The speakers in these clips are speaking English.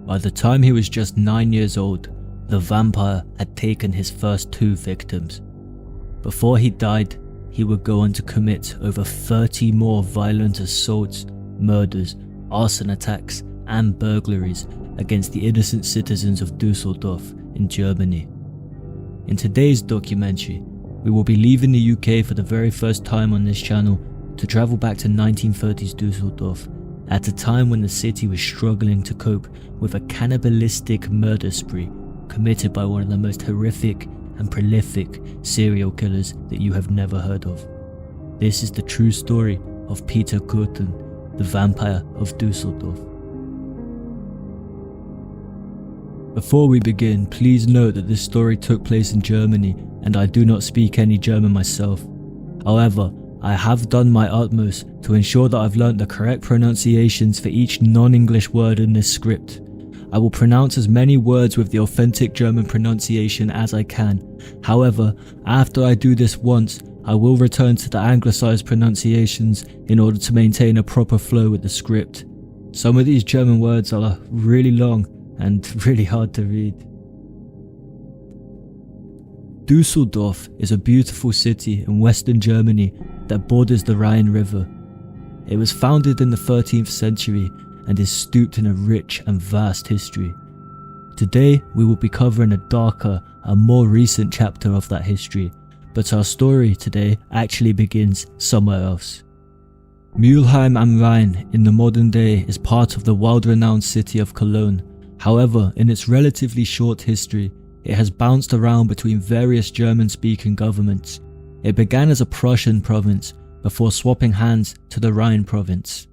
By the time he was just 9 years old, the vampire had taken his first 2 victims. Before he died, he would go on to commit over 30 more violent assaults, murders, arson attacks, and burglaries against the innocent citizens of Düsseldorf in Germany. In today's documentary, we will be leaving the UK for the very first time on this channel to travel back to 1930s Düsseldorf, at a time when the city was struggling to cope with a cannibalistic murder spree committed by one of the most horrific and prolific serial killers that you have never heard of. This is the true story of Peter Kürten, the Vampire of Düsseldorf. Before we begin, please note that this story took place in Germany and I do not speak any German myself. However, I have done my utmost to ensure that I've learnt the correct pronunciations for each non-English word in this script. I will pronounce as many words with the authentic German pronunciation as I can. However, after I do this once, I will return to the anglicised pronunciations in order to maintain a proper flow with the script. Some of these German words are really long and really hard to read. Düsseldorf is a beautiful city in western Germany that borders the Rhine River. It was founded in the 13th century and is steeped in a rich and vast history. Today we will be covering a darker and more recent chapter of that history, but our story today actually begins somewhere else. Mülheim am Rhein in the modern day is part of the world-renowned city of Cologne. However, in its relatively short history, it has bounced around between various German-speaking governments. It began as a Prussian province before swapping hands to the Rhine province.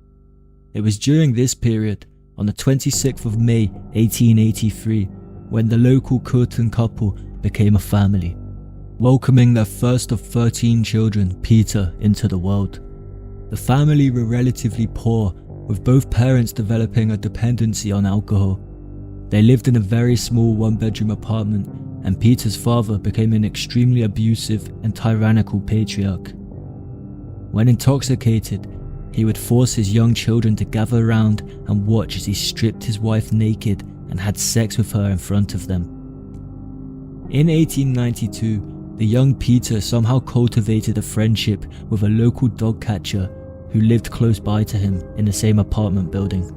It was during this period, on the 26th of May 1883, when the local Kürten couple became a family, welcoming their first of 13 children, Peter, into the world. The family were relatively poor, with both parents developing a dependency on alcohol. They lived in a very small one-bedroom apartment, and Peter's father became an extremely abusive and tyrannical patriarch. When intoxicated, he would force his young children to gather around and watch as he stripped his wife naked and had sex with her in front of them. In 1892, the young Peter somehow cultivated a friendship with a local dog catcher who lived close by to him in the same apartment building.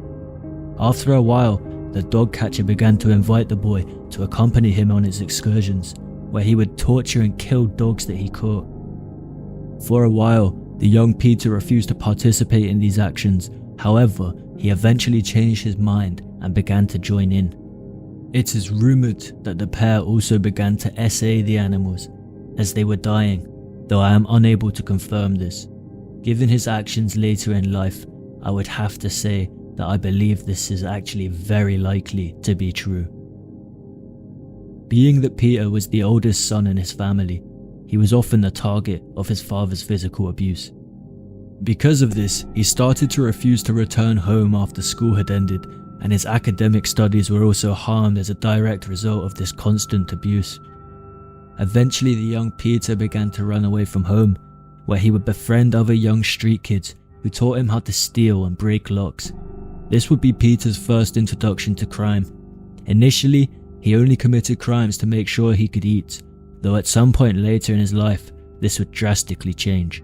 After a while, the dog catcher began to invite the boy to accompany him on his excursions, where he would torture and kill dogs that he caught. For a while, the young Peter refused to participate in these actions. However, he eventually changed his mind and began to join in. It is rumoured that the pair also began to essay the animals as they were dying, though I am unable to confirm this. Given his actions later in life, I would have to say that I believe this is actually very likely to be true. Being that Peter was the oldest son in his family, he was often the target of his father's physical abuse. Because of this, he started to refuse to return home after school had ended, and his academic studies were also harmed as a direct result of this constant abuse. Eventually, the young Peter began to run away from home, where he would befriend other young street kids who taught him how to steal and break locks. This would be Peter's first introduction to crime. Initially, he only committed crimes to make sure he could eat, though at some point later in his life, this would drastically change.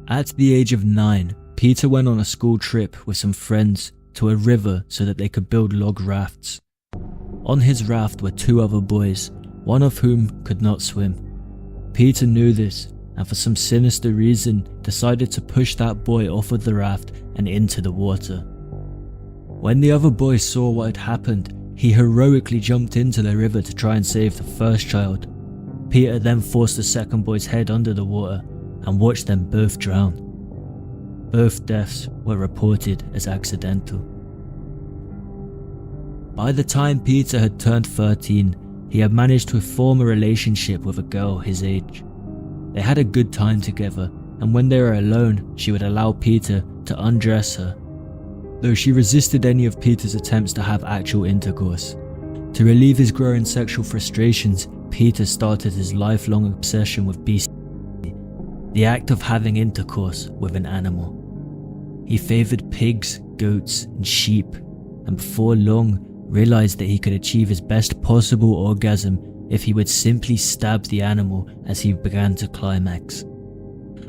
At the age of 9, Peter went on a school trip with some friends to a river so that they could build log rafts. On his raft were 2 other boys, one of whom could not swim. Peter knew this, and for some sinister reason decided to push that boy off of the raft and into the water. When the other boy saw what had happened, he heroically jumped into the river to try and save the first child. Peter then forced the second boy's head under the water and watched them both drown. Both deaths were reported as accidental. By the time Peter had turned 13, he had managed to form a relationship with a girl his age. They had a good time together, and when they were alone, she would allow Peter to undress her, though she resisted any of Peter's attempts to have actual intercourse. To relieve his growing sexual frustrations, Peter started his lifelong obsession with bestiality, the act of having intercourse with an animal. He favoured pigs, goats, and sheep, and before long, realized that he could achieve his best possible orgasm if he would simply stab the animal as he began to climax.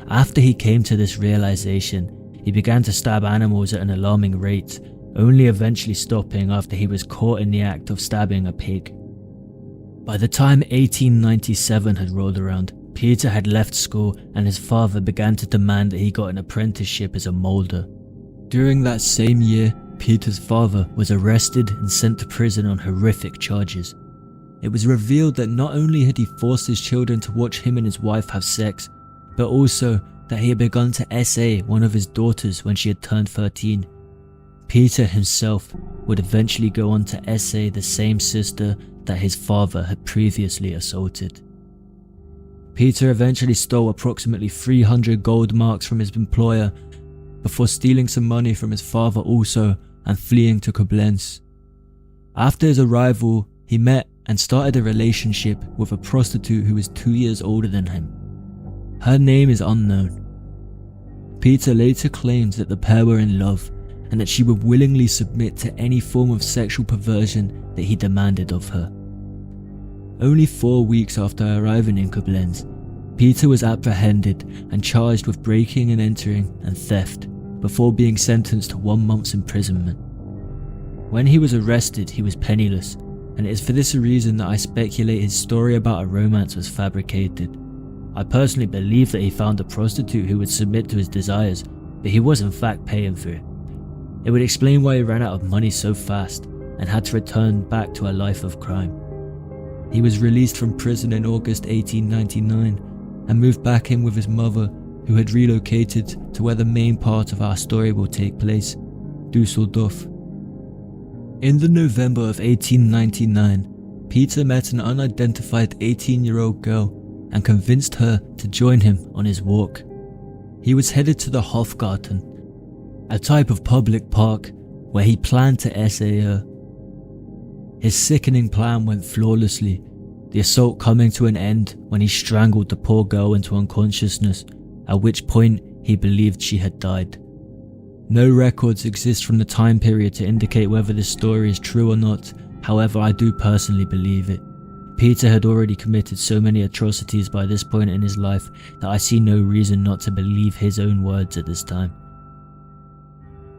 After he came to this realization, he began to stab animals at an alarming rate, only eventually stopping after he was caught in the act of stabbing a pig. By the time 1897 had rolled around, Peter had left school and his father began to demand that he got an apprenticeship as a moulder. During that same year, Peter's father was arrested and sent to prison on horrific charges. It was revealed that not only had he forced his children to watch him and his wife have sex, but also that he had begun to SA one of his daughters when she had turned 13. Peter himself would eventually go on to SA the same sister that his father had previously assaulted. Peter eventually stole approximately 300 gold marks from his employer before stealing some money from his father also and fleeing to Koblenz. After his arrival, he met and started a relationship with a prostitute who was 2 years older than him. Her name is unknown. Peter later claimed that the pair were in love and that she would willingly submit to any form of sexual perversion that he demanded of her. Only 4 weeks after arriving in Koblenz, Peter was apprehended and charged with breaking and entering and theft before being sentenced to 1 month's imprisonment. When he was arrested, he was penniless, and it is for this reason that I speculate his story about a romance was fabricated. I personally believe that he found a prostitute who would submit to his desires, but he was in fact paying for it. It would explain why he ran out of money so fast and had to return back to a life of crime. He was released from prison in August 1899 and moved back in with his mother, who had relocated to where the main part of our story will take place, Düsseldorf. In the November of 1899, Peter met an unidentified 18-year-old girl and convinced her to join him on his walk. He was headed to the Hofgarten, a type of public park where he planned to SA her. His sickening plan went flawlessly, the assault coming to an end when he strangled the poor girl into unconsciousness, at which point he believed she had died. No records exist from the time period to indicate whether this story is true or not, however I do personally believe it. Peter had already committed so many atrocities by this point in his life that I see no reason not to believe his own words at this time.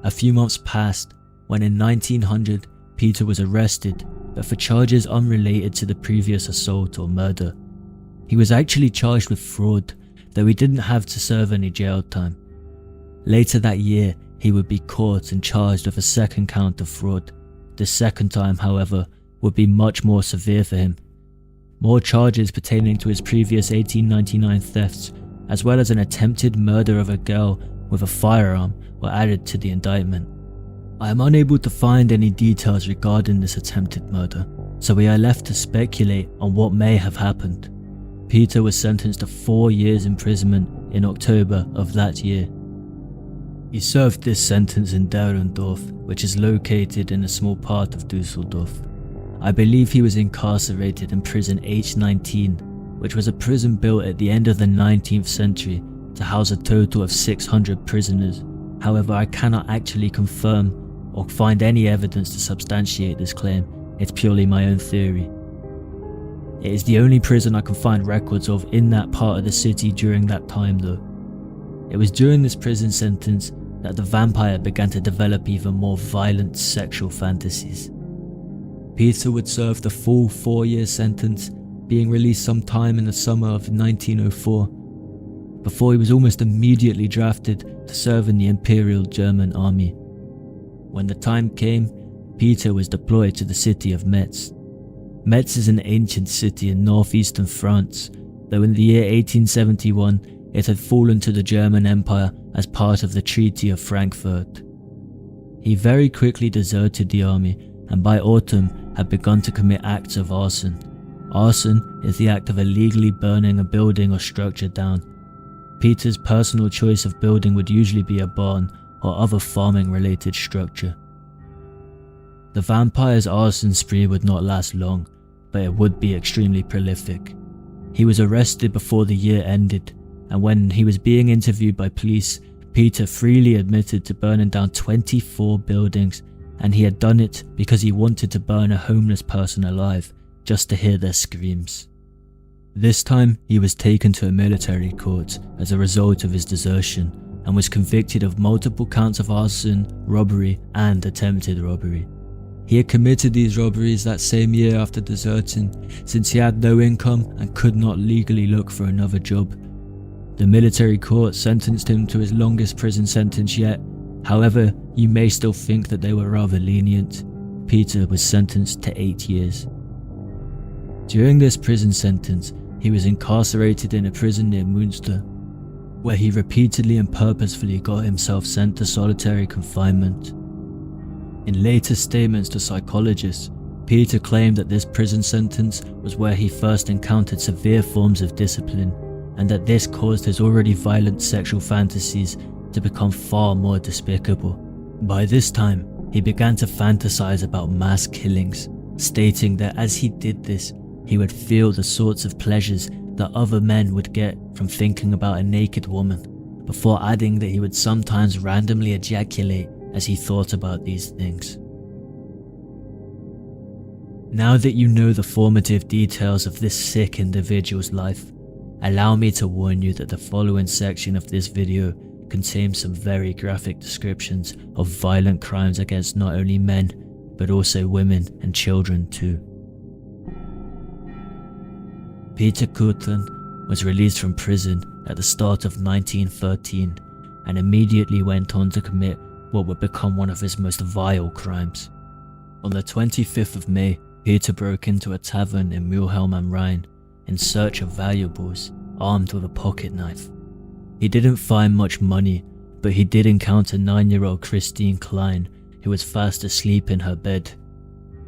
A few months passed when in 1900 Peter was arrested, but for charges unrelated to the previous assault or murder. He was actually charged with fraud, though he didn't have to serve any jail time. Later that year, he would be caught and charged with a second count of fraud. The second time, however, would be much more severe for him. More charges pertaining to his previous 1899 thefts, as well as an attempted murder of a girl with a firearm, were added to the indictment. I am unable to find any details regarding this attempted murder, so we are left to speculate on what may have happened. Peter was sentenced to 4 years imprisonment in October of that year. He served this sentence in Derendorf, which is located in a small part of Düsseldorf. I believe he was incarcerated in prison H19, which was a prison built at the end of the 19th century to house a total of 600 prisoners. However, I cannot actually confirm or find any evidence to substantiate this claim. It's purely my own theory. It is the only prison I can find records of in that part of the city during that time though. It was during this prison sentence that the vampire began to develop even more violent sexual fantasies. Peter would serve the full 4-year sentence, being released sometime in the summer of 1904, before he was almost immediately drafted to serve in the Imperial German Army. When the time came, Peter was deployed to the city of Metz. Metz is an ancient city in northeastern France, though in the year 1871 it had fallen to the German Empire as part of the Treaty of Frankfurt. He very quickly deserted the army and by autumn had begun to commit acts of arson. Arson is the act of illegally burning a building or structure down. Peter's personal choice of building would usually be a barn or other farming related structure. The vampire's arson spree would not last long, but it would be extremely prolific. He was arrested before the year ended, and when he was being interviewed by police, Peter freely admitted to burning down 24 buildings and he had done it because he wanted to burn a homeless person alive just to hear their screams. This time, he was taken to a military court as a result of his desertion and was convicted of multiple counts of arson, robbery, and attempted robbery. He had committed these robberies that same year after deserting, since he had no income and could not legally look for another job. The military court sentenced him to his longest prison sentence yet. However, you may still think that they were rather lenient. Peter was sentenced to 8 years. During this prison sentence, he was incarcerated in a prison near Münster, where he repeatedly and purposefully got himself sent to solitary confinement. In later statements to psychologists, Peter claimed that this prison sentence was where he first encountered severe forms of discipline, and that this caused his already violent sexual fantasies to become far more despicable. By this time, he began to fantasize about mass killings, stating that as he did this, he would feel the sorts of pleasures that other men would get from thinking about a naked woman, before adding that he would sometimes randomly ejaculate as he thought about these things. Now that you know the formative details of this sick individual's life, allow me to warn you that the following section of this video contains some very graphic descriptions of violent crimes against not only men, but also women and children too. Peter Kürten was released from prison at the start of 1913 and immediately went on to commit what would become one of his most vile crimes. On the 25th of May, Peter broke into a tavern in Mülheim am Rhein in search of valuables, armed with a pocket knife. He didn't find much money, but he did encounter 9-year-old Christine Klein, who was fast asleep in her bed.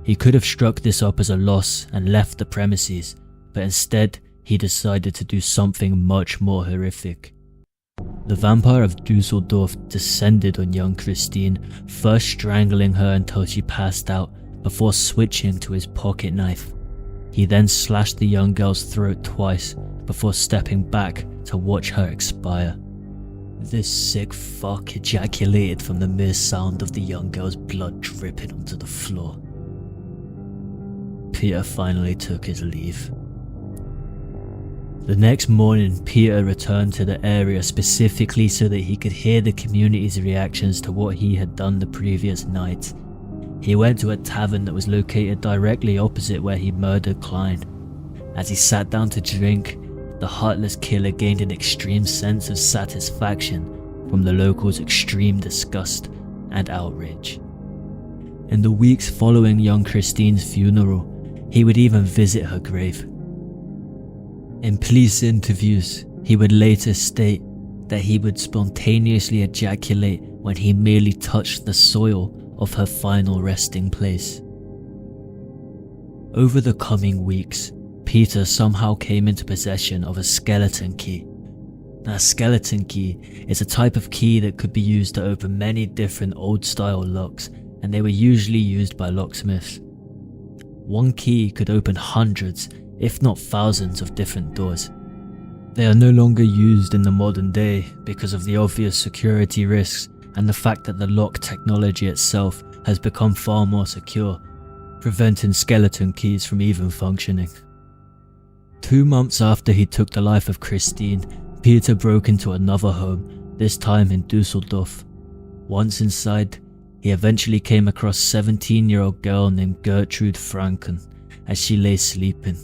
He could have struck this up as a loss and left the premises, but instead he decided to do something much more horrific. The Vampire of Düsseldorf descended on young Christine, first strangling her until she passed out before switching to his pocket knife. He then slashed the young girl's throat twice before stepping back to watch her expire. This sick fuck ejaculated from the mere sound of the young girl's blood dripping onto the floor. Peter finally took his leave. The next morning, Peter returned to the area specifically so that he could hear the community's reactions to what he had done the previous night. He went to a tavern that was located directly opposite where he murdered Klein. As he sat down to drink, the heartless killer gained an extreme sense of satisfaction from the locals' extreme disgust and outrage. In the weeks following young Christine's funeral, he would even visit her grave. In police interviews, he would later state that he would spontaneously ejaculate when he merely touched the soil of her final resting place. Over the coming weeks, Peter somehow came into possession of a skeleton key. Now, a skeleton key is a type of key that could be used to open many different old-style locks, and they were usually used by locksmiths. One key could open hundreds, if not thousands, of different doors. They are no longer used in the modern day because of the obvious security risks and the fact that the lock technology itself has become far more secure, preventing skeleton keys from even functioning. 2 months after he took the life of Christine, Peter broke into another home, this time in Düsseldorf. Once inside, he eventually came across a 17-year-old girl named Gertrude Franken as she lay sleeping.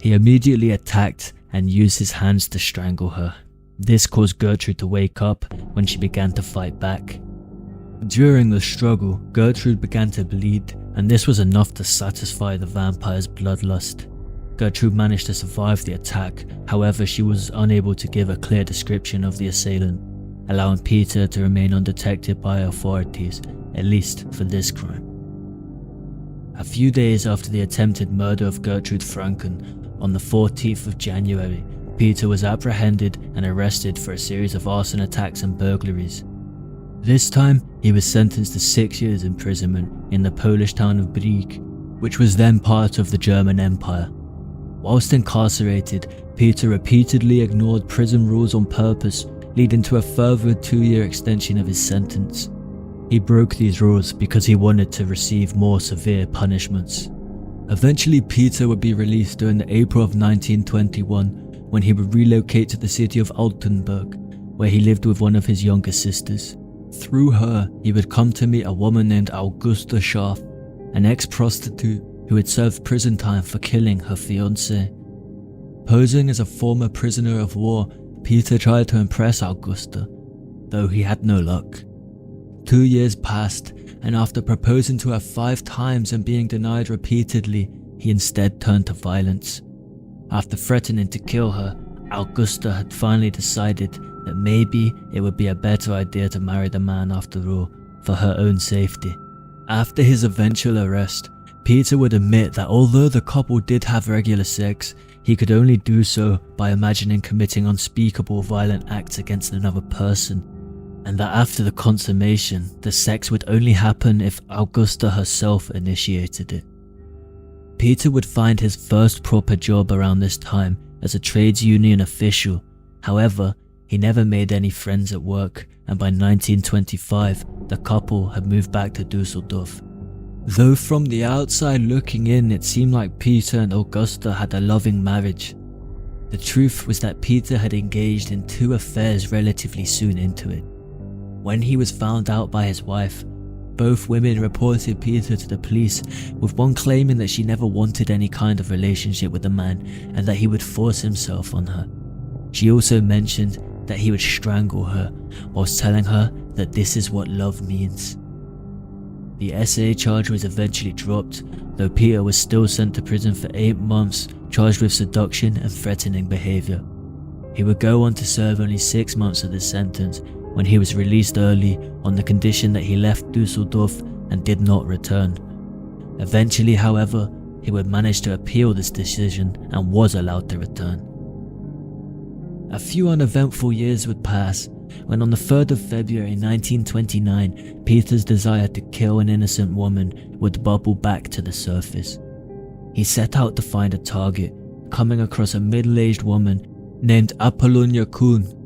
He immediately attacked and used his hands to strangle her. This caused Gertrude to wake up when she began to fight back. During the struggle, Gertrude began to bleed, and this was enough to satisfy the vampire's bloodlust. Gertrude managed to survive the attack, however she was unable to give a clear description of the assailant, allowing Peter to remain undetected by authorities, at least for this crime. A few days after the attempted murder of Gertrude Franken, on the 14th of January, Peter was apprehended and arrested for a series of arson attacks and burglaries. This time, he was sentenced to 6 years imprisonment in the Polish town of Brieg, which was then part of the German Empire. Whilst incarcerated, Peter repeatedly ignored prison rules on purpose, leading to a further 2-year extension of his sentence. He broke these rules because he wanted to receive more severe punishments. Eventually, Peter would be released during the April of 1921 when he would relocate to the city of Altenburg, where he lived with one of his younger sisters. Through her, he would come to meet a woman named Augusta Scharf, an ex-prostitute who had served prison time for killing her fiancé. Posing as a former prisoner of war, Peter tried to impress Augusta, though he had no luck. 2 years passed, and after proposing to her 5 times and being denied repeatedly, he instead turned to violence. After threatening to kill her, Augusta had finally decided that maybe it would be a better idea to marry the man after all, for her own safety. After his eventual arrest, Peter would admit that although the couple did have regular sex, he could only do so by imagining committing unspeakable violent acts against another person, and that after the consummation, the sex would only happen if Augusta herself initiated it. Peter would find his first proper job around this time as a trades union official. However, he never made any friends at work, and by 1925, the couple had moved back to Düsseldorf. Though from the outside looking in, it seemed like Peter and Augusta had a loving marriage. The truth was that Peter had engaged in 2 affairs relatively soon into it. When he was found out by his wife, both women reported Peter to the police, with one claiming that she never wanted any kind of relationship with the man and that he would force himself on her. She also mentioned that he would strangle her, whilst telling her that this is what love means. The SA charge was eventually dropped, though Peter was still sent to prison for 8 months, charged with seduction and threatening behaviour. He would go on to serve only 6 months of this sentence when he was released early on the condition that he left Düsseldorf and did not return. Eventually, however, he would manage to appeal this decision and was allowed to return. A few uneventful years would pass when on the 3rd of February 1929, Peter's desire to kill an innocent woman would bubble back to the surface. He set out to find a target, coming across a middle-aged woman named Apollonia Kuhn,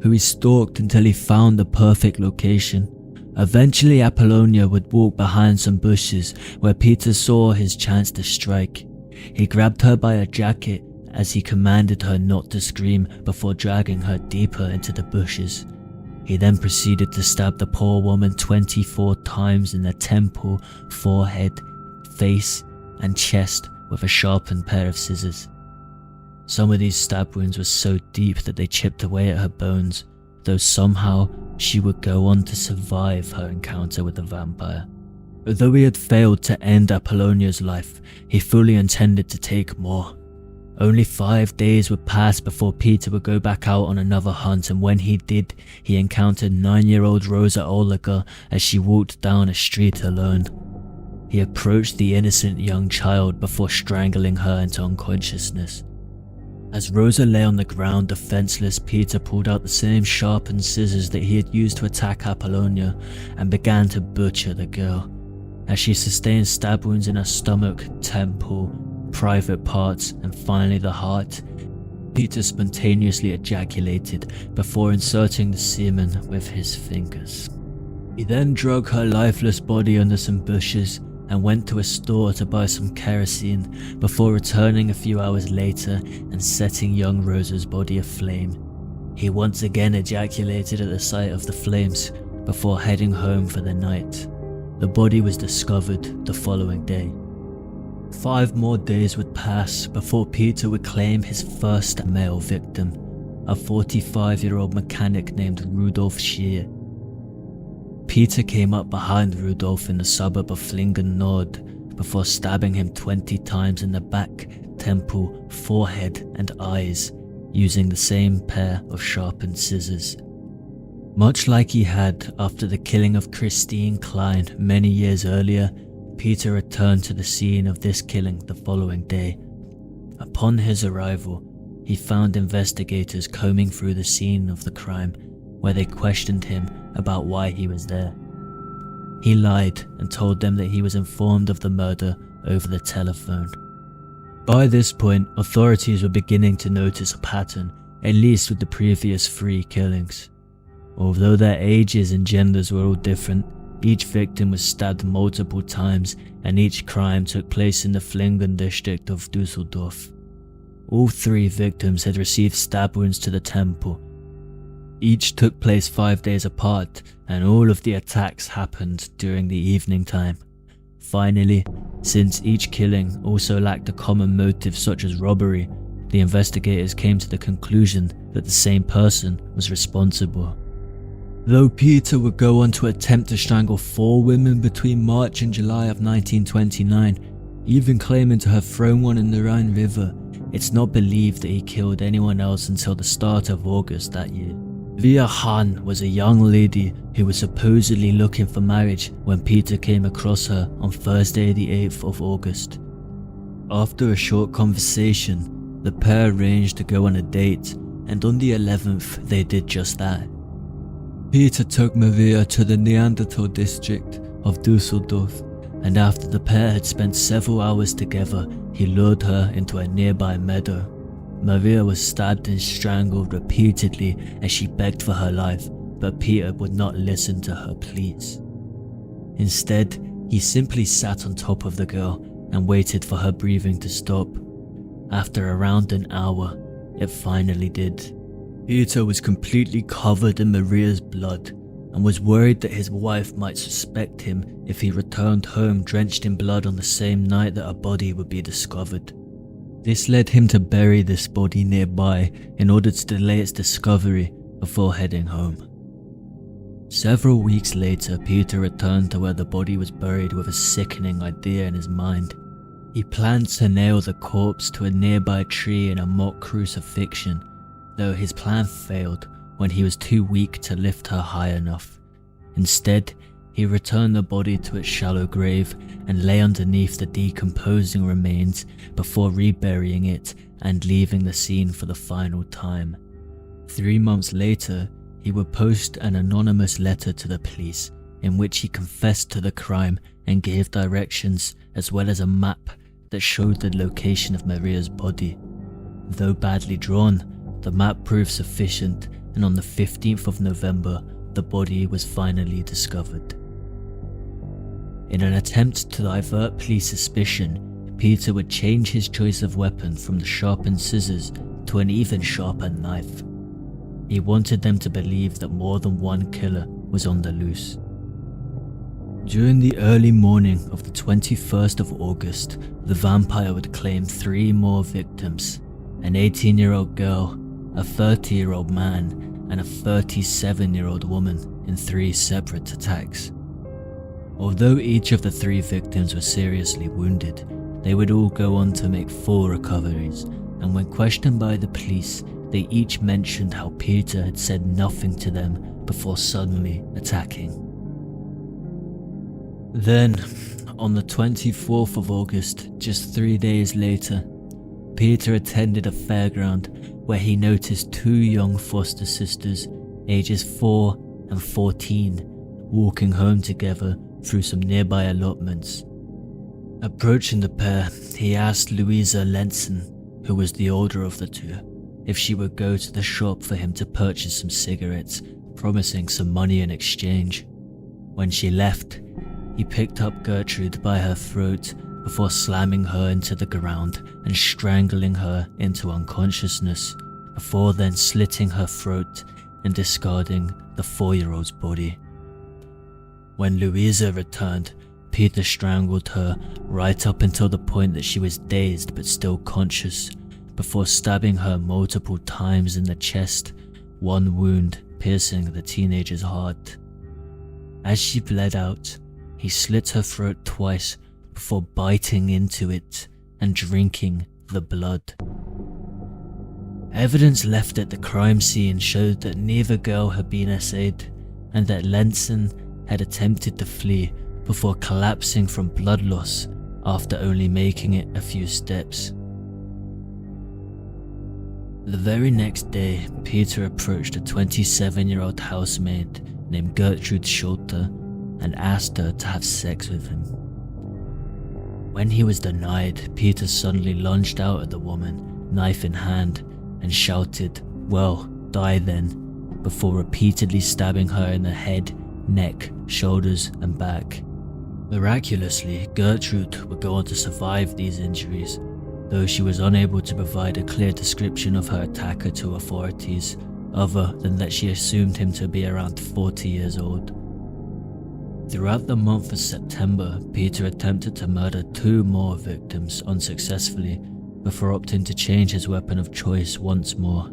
who he stalked until he found the perfect location. Eventually, Apollonia would walk behind some bushes where Peter saw his chance to strike. He grabbed her by her jacket as he commanded her not to scream before dragging her deeper into the bushes. He then proceeded to stab the poor woman 24 times in the temple, forehead, face, and chest with a sharpened pair of scissors. Some of these stab wounds were so deep that they chipped away at her bones, though somehow she would go on to survive her encounter with the vampire. Although he had failed to end Apollonia's life, he fully intended to take more. Only 5 days would pass before Peter would go back out on another hunt, and when he did, he encountered 9-year-old Rosa Oliger as she walked down a street alone. He approached the innocent young child before strangling her into unconsciousness. As Rosa lay on the ground defenseless, Peter pulled out the same sharpened scissors that he had used to attack Apollonia and began to butcher the girl. As she sustained stab wounds in her stomach, temple, private parts, and finally the heart, Peter spontaneously ejaculated before inserting the semen with his fingers. He then dragged her lifeless body under some bushes and went to a store to buy some kerosene before returning a few hours later and setting young Rosa's body aflame. He once again ejaculated at the sight of the flames before heading home for the night. The body was discovered the following day. 5 more days would pass before Peter would claim his first male victim, a 45-year-old mechanic named Rudolf Scheer. Peter came up behind Rudolf in the suburb of Flingen Nord before stabbing him 20 times in the back, temple, forehead and eyes using the same pair of sharpened scissors. Much like he had after the killing of Christine Klein many years earlier, Peter returned to the scene of this killing the following day. Upon his arrival, he found investigators combing through the scene of the crime, where they questioned him about why he was there. He lied and told them that he was informed of the murder over the telephone. By this point, authorities were beginning to notice a pattern, at least with the previous 3 killings. Although their ages and genders were all different, Each victim was stabbed multiple times, and each crime took place in the Flingen district of Düsseldorf. All 3 victims had received stab wounds to the temple. Each took place 5 days apart, and all of the attacks happened during the evening time. Finally, since each killing also lacked a common motive such as robbery, the investigators came to the conclusion that the same person was responsible. Though Peter would go on to attempt to strangle 4 women between March and July of 1929, even claiming to have thrown one in the Rhine River, it's not believed that he killed anyone else until the start of August that year. Via Hahn was a young lady who was supposedly looking for marriage when Peter came across her on Thursday the 8th of August. After a short conversation, the pair arranged to go on a date, and on the 11th they did just that. Peter took Maria to the Neanderthal district of Düsseldorf, and after the pair had spent several hours together, he lured her into a nearby meadow. Maria was stabbed and strangled repeatedly as she begged for her life, but Peter would not listen to her pleas. Instead, he simply sat on top of the girl and waited for her breathing to stop. After around an hour, it finally did. Peter was completely covered in Maria's blood and was worried that his wife might suspect him if he returned home drenched in blood on the same night that a body would be discovered. This led him to bury this body nearby in order to delay its discovery before heading home. Several weeks later, Peter returned to where the body was buried with a sickening idea in his mind. He planned to nail the corpse to a nearby tree in a mock crucifixion, though his plan failed when he was too weak to lift her high enough. Instead, he returned the body to its shallow grave and lay underneath the decomposing remains before reburying it and leaving the scene for the final time. 3 months later, he would post an anonymous letter to the police in which he confessed to the crime and gave directions as well as a map that showed the location of Maria's body. Though badly drawn, the map proved sufficient, and on the 15th of November, the body was finally discovered. In an attempt to divert police suspicion, Peter would change his choice of weapon from the sharpened scissors to an even sharper knife. He wanted them to believe that more than one killer was on the loose. During the early morning of the 21st of August, the vampire would claim 3 more victims: an 18-year-old girl, a 30-year-old man, and a 37-year-old woman in 3 separate attacks. Although each of the 3 victims were seriously wounded, they would all go on to make 4 recoveries, and when questioned by the police, they each mentioned how Peter had said nothing to them before suddenly attacking. Then, on the 24th of August, just 3 days later, Peter attended a fairground where he noticed 2 young foster sisters, ages 4 and 14, walking home together through some nearby allotments. Approaching the pair, he asked Louisa Lenzen, who was the older of the 2, if she would go to the shop for him to purchase some cigarettes, promising some money in exchange. When she left, he picked up Gertrude by her throat before slamming her into the ground and strangling her into unconsciousness, before then slitting her throat and discarding the 4-year-old's body. When Louisa returned, Peter strangled her right up until the point that she was dazed but still conscious, before stabbing her multiple times in the chest, one wound piercing the teenager's heart. As she bled out, he slit her throat twice before biting into it and drinking the blood. Evidence left at the crime scene showed that neither girl had been essayed, and that Lenzen had attempted to flee before collapsing from blood loss after only making it a few steps. The very next day, Peter approached a 27-year-old housemaid named Gertrude Schulte and asked her to have sex with him. When he was denied, Peter suddenly lunged out at the woman, knife in hand, and shouted, "Well, die then," before repeatedly stabbing her in the head, neck, shoulders, and back. Miraculously, Gertrude would go on to survive these injuries, though she was unable to provide a clear description of her attacker to authorities, other than that she assumed him to be around 40 years old. Throughout the month of September, Peter attempted to murder 2 more victims unsuccessfully, before opting to change his weapon of choice once more.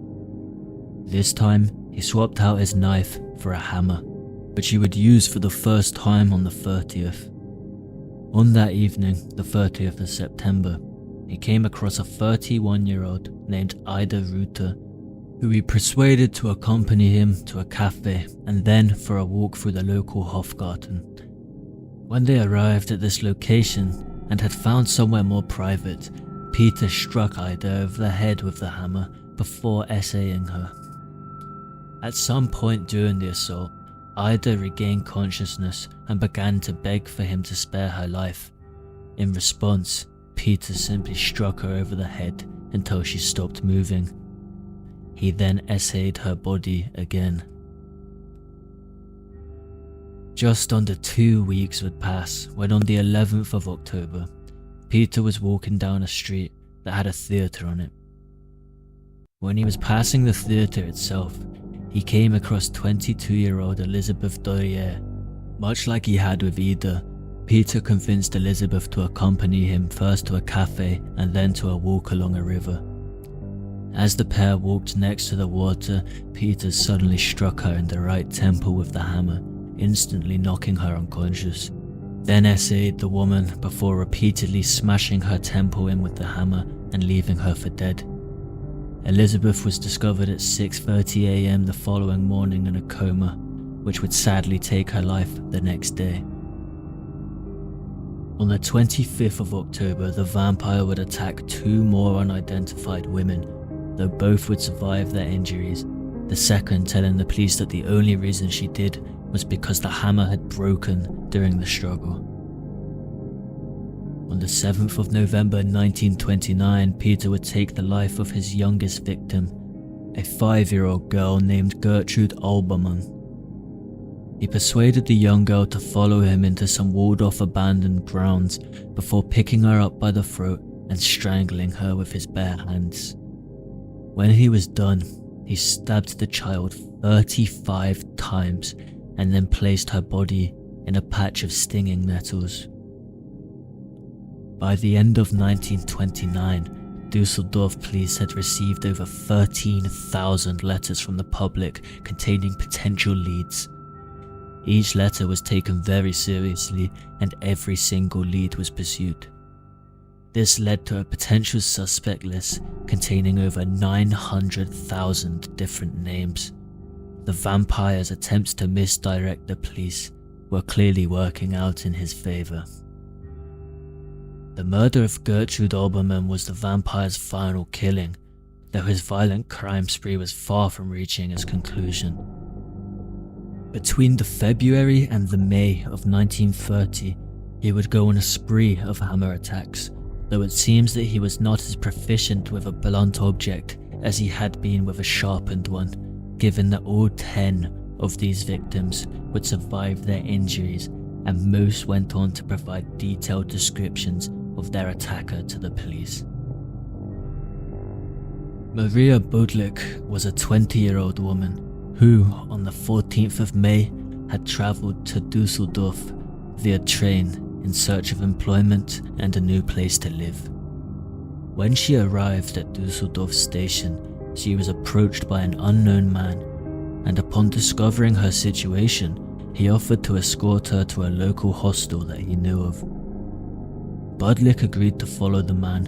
This time, he swapped out his knife for a hammer, which he would use for the first time on the 30th. On that evening, the 30th of September, he came across a 31-year-old named Ida Ruther, who he persuaded to accompany him to a cafe and then for a walk through the local Hofgarten. When they arrived at this location and had found somewhere more private, Peter struck Ida over the head with the hammer before essaying her. At some point during the assault, Ida regained consciousness and began to beg for him to spare her life. In response, Peter simply struck her over the head until she stopped moving. He then essayed her body again. Just under 2 weeks would pass when on the 11th of October, Peter was walking down a street that had a theatre on it. When he was passing the theatre itself, he came across 22-year-old Elizabeth Dorier. Much like he had with Ida, Peter convinced Elizabeth to accompany him first to a cafe and then to a walk along a river. As the pair walked next to the water, Peter suddenly struck her in the right temple with the hammer, instantly knocking her unconscious. Then essayed the woman before repeatedly smashing her temple in with the hammer and leaving her for dead. Elizabeth was discovered at 6:30 a.m. the following morning in a coma, which would sadly take her life the next day. On the 25th of October, the vampire would attack 2 more unidentified women, though both would survive their injuries, the second telling the police that the only reason she did was because the hammer had broken during the struggle. On the 7th of November 1929, Peter would take the life of his youngest victim, a 5-year-old girl named Gertrude Albermann. He persuaded the young girl to follow him into some walled-off abandoned grounds before picking her up by the throat and strangling her with his bare hands. When he was done, he stabbed the child 35 times and then placed her body in a patch of stinging nettles. By the end of 1929, Düsseldorf police had received over 13,000 letters from the public containing potential leads. Each letter was taken very seriously and every single lead was pursued. This led to a potential suspect list containing over 900,000 different names. The vampire's attempts to misdirect the police were clearly working out in his favor. The murder of Gertrude Albermann was the vampire's final killing, though his violent crime spree was far from reaching its conclusion. Between the February and the May of 1930, he would go on a spree of hammer attacks, though it seems that he was not as proficient with a blunt object as he had been with a sharpened one, given that all 10 of these victims would survive their injuries and most went on to provide detailed descriptions of their attacker to the police. Maria Budlik was a 20-year-old woman who, on the 14th of May, had travelled to Düsseldorf via train in search of employment and a new place to live. When she arrived at Düsseldorf station, she was approached by an unknown man, and upon discovering her situation, he offered to escort her to a local hostel that he knew of. Budlik agreed to follow the man,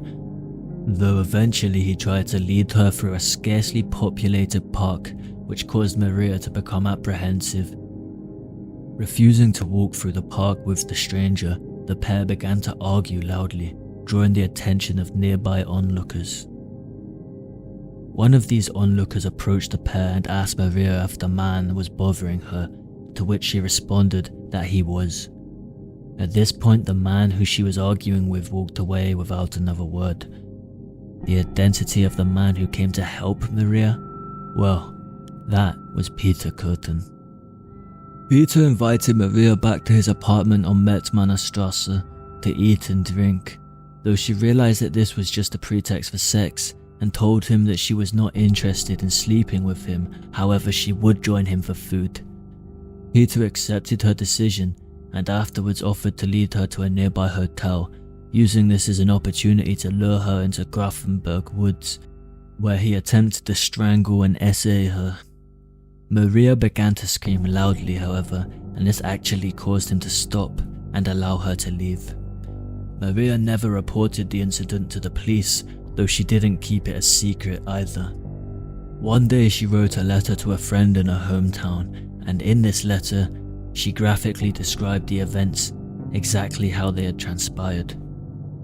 though eventually he tried to lead her through a scarcely populated park, which caused Maria to become apprehensive. Refusing to walk through the park with the stranger, the pair began to argue loudly, drawing the attention of nearby onlookers. One of these onlookers approached the pair and asked Maria if the man was bothering her, to which she responded that he was. At this point, the man who she was arguing with walked away without another word. The identity of the man who came to help Maria? Well, that was Peter Kürten. Peter invited Maria back to his apartment on Metzmannerstrasse to eat and drink, though she realized that this was just a pretext for sex and told him that she was not interested in sleeping with him, however she would join him for food. Peter accepted her decision and afterwards offered to lead her to a nearby hotel, using this as an opportunity to lure her into Grafenberg Woods, where he attempted to strangle and essay her. Maria began to scream loudly, however, and this actually caused him to stop and allow her to leave. Maria never reported the incident to the police, though she didn't keep it a secret either. One day she wrote a letter to a friend in her hometown, and in this letter, she graphically described the events exactly how they had transpired.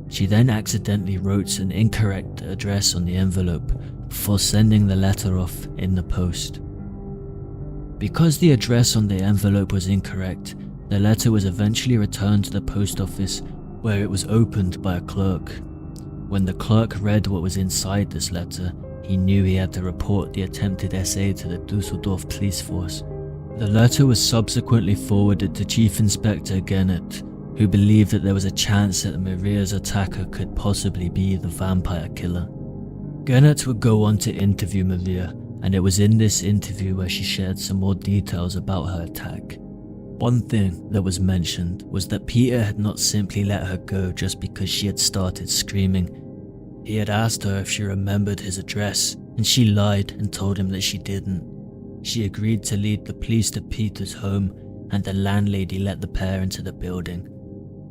She then accidentally wrote an incorrect address on the envelope before sending the letter off in the post. Because the address on the envelope was incorrect, the letter was eventually returned to the post office, where it was opened by a clerk. When the clerk read what was inside this letter, he knew he had to report the attempted essay to the Düsseldorf police force. The letter was subsequently forwarded to Chief Inspector Gennett, who believed that there was a chance that Maria's attacker could possibly be the vampire killer. Gennett would go on to interview Maria, and it was in this interview where she shared some more details about her attack. One thing that was mentioned was that Peter had not simply let her go just because she had started screaming. He had asked her if she remembered his address, and she lied and told him that she didn't. She agreed to lead the police to Peter's home, and the landlady let the pair into the building.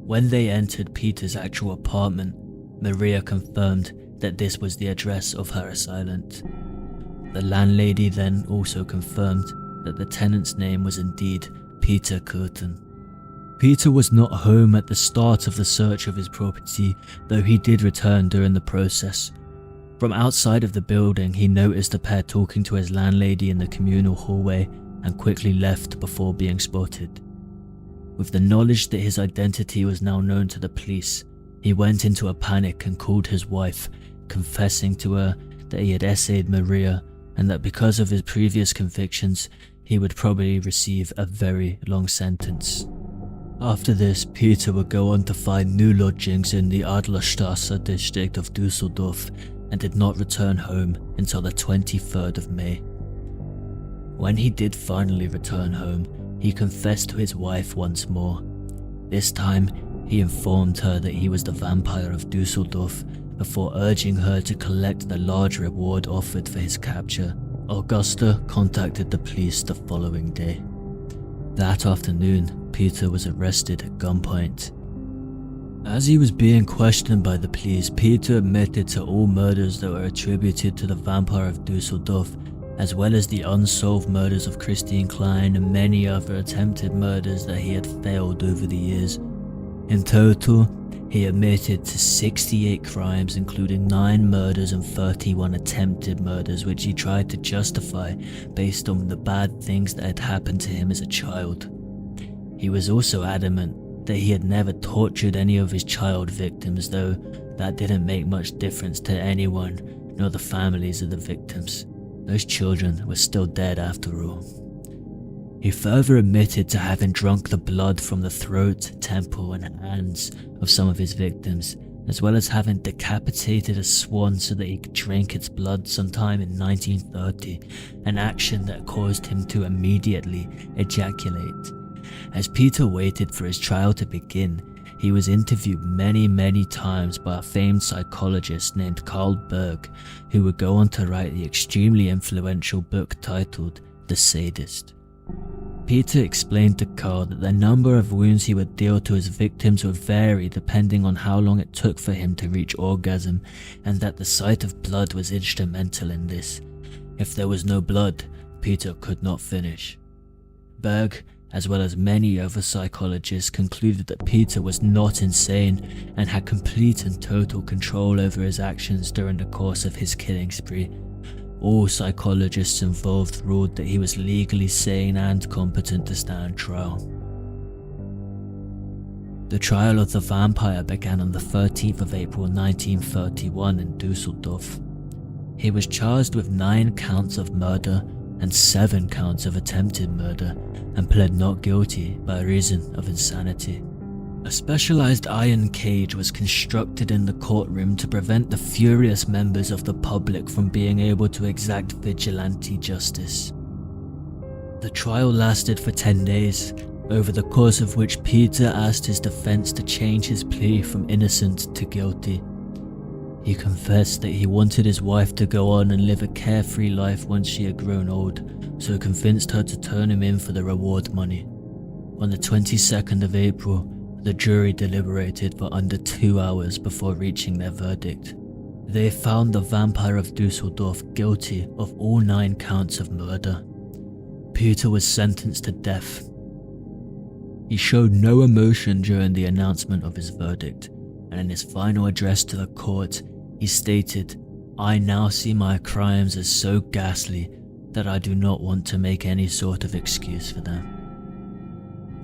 When they entered Peter's actual apartment, Maria confirmed that this was the address of her assailant. The landlady then also confirmed that the tenant's name was indeed Peter Kürten. Peter was not home at the start of the search of his property, though he did return during the process. From outside of the building, he noticed the pair talking to his landlady in the communal hallway and quickly left before being spotted. With the knowledge that his identity was now known to the police, he went into a panic and called his wife, confessing to her that he had essayed Maria and that because of his previous convictions, he would probably receive a very long sentence. After this, Peter would go on to find new lodgings in the Adlerstrasse district of Düsseldorf and did not return home until the 23rd of May. When he did finally return home, he confessed to his wife once more. This time, he informed her that he was the Vampire of Düsseldorf before urging her to collect the large reward offered for his capture. Augusta contacted the police the following day. That afternoon, Peter was arrested at gunpoint. As he was being questioned by the police, Peter admitted to all murders that were attributed to the Vampire of Dusseldorf, as well as the unsolved murders of Christine Klein and many other attempted murders that he had failed over the years. In total, he admitted to 68 crimes, including 9 murders and 31 attempted murders, which he tried to justify based on the bad things that had happened to him as a child. He was also adamant that he had never tortured any of his child victims, though that didn't make much difference to anyone, nor the families of the victims. Those children were still dead after all. He further admitted to having drunk the blood from the throat, temple and hands of some of his victims, as well as having decapitated a swan so that he could drink its blood sometime in 1930, an action that caused him to immediately ejaculate. As Peter waited for his trial to begin, he was interviewed many times by a famed psychologist named Carl Berg, who would go on to write the extremely influential book titled The Sadist. Peter explained to Carl that the number of wounds he would deal to his victims would vary depending on how long it took for him to reach orgasm, and that the sight of blood was instrumental in this. If there was no blood, Peter could not finish. Berg, as well as many other psychologists, concluded that Peter was not insane and had complete and total control over his actions during the course of his killing spree. All psychologists involved ruled that he was legally sane and competent to stand trial. The trial of the vampire began on the 13th of April 1931 in Düsseldorf. He was charged with 9 counts of murder and 7 counts of attempted murder and pled not guilty by reason of insanity. A specialized iron cage was constructed in the courtroom to prevent the furious members of the public from being able to exact vigilante justice. The trial lasted for 10 days, over the course of which Peter asked his defense to change his plea from innocent to guilty. He confessed that he wanted his wife to go on and live a carefree life once she had grown old, so convinced her to turn him in for the reward money. On the 22nd of April, the jury deliberated for under 2 hours before reaching their verdict. They found the Vampire of Düsseldorf guilty of all 9 counts of murder. Peter was sentenced to death. He showed no emotion during the announcement of his verdict, and in his final address to the court, he stated, "I now see my crimes as so ghastly that I do not want to make any sort of excuse for them."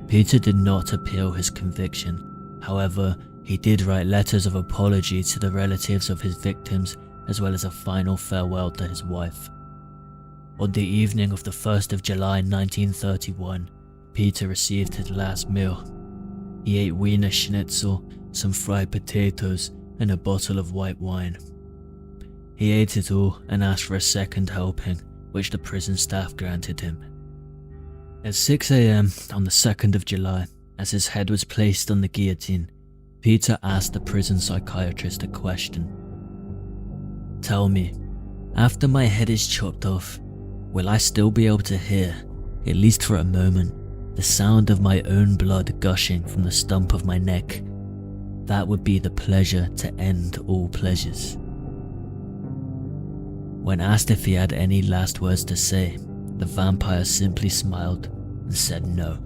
Peter did not appeal his conviction. However, he did write letters of apology to the relatives of his victims, as well as a final farewell to his wife. On the evening of the 1st of July 1931, Peter received his last meal. He ate Wiener Schnitzel, some fried potatoes, and a bottle of white wine. He ate it all and asked for a second helping, which the prison staff granted him. At 6 AM on the 2nd of July, as his head was placed on the guillotine, Peter asked the prison psychiatrist a question. "Tell me, after my head is chopped off, will I still be able to hear, at least for a moment, the sound of my own blood gushing from the stump of my neck? That would be the pleasure to end all pleasures." When asked if he had any last words to say, the vampire simply smiled and said no.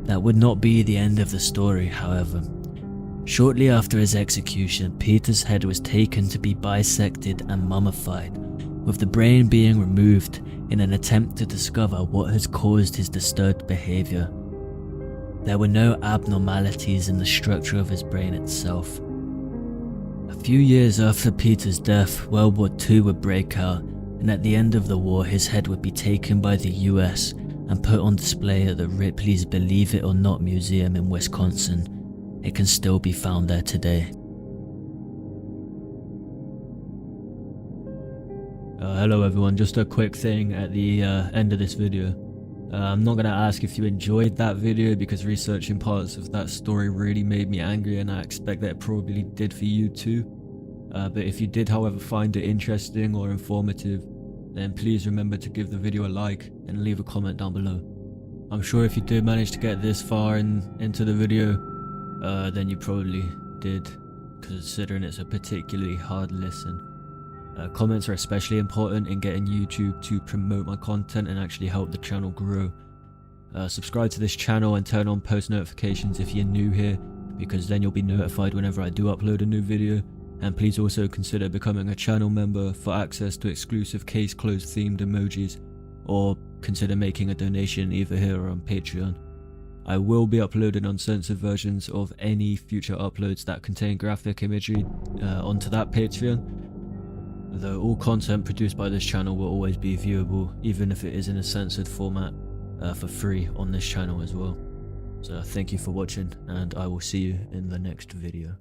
That would not be the end of the story, however. Shortly after his execution, Peter's head was taken to be bisected and mummified, with the brain being removed in an attempt to discover what has caused his disturbed behavior. There were no abnormalities in the structure of his brain itself. A few years after Peter's death, World War II would break out, and at the end of the war his head would be taken by the US and put on display at the Ripley's Believe It or Not Museum in Wisconsin. It can still be found there today. Hello everyone, just a quick thing at the end of this video. I'm not going to ask if you enjoyed that video because researching parts of that story really made me angry, and I expect that it probably did for you too. But if you did however find it interesting or informative, then please remember to give the video a like and leave a comment down below. I'm sure if you did manage to get this far into the video, then you probably did, considering it's a particularly hard listen. Comments are especially important in getting YouTube to promote my content and actually help the channel grow. Subscribe to this channel and turn on post notifications if you're new here, because then you'll be notified whenever I do upload a new video. And please also consider becoming a channel member for access to exclusive case closed themed emojis, or consider making a donation either here or on Patreon. I will be uploading uncensored versions of any future uploads that contain graphic imagery onto that Patreon, though all content produced by this channel will always be viewable, even if it is in a censored format, for free on this channel as well. So thank you for watching, and I will see you in the next video.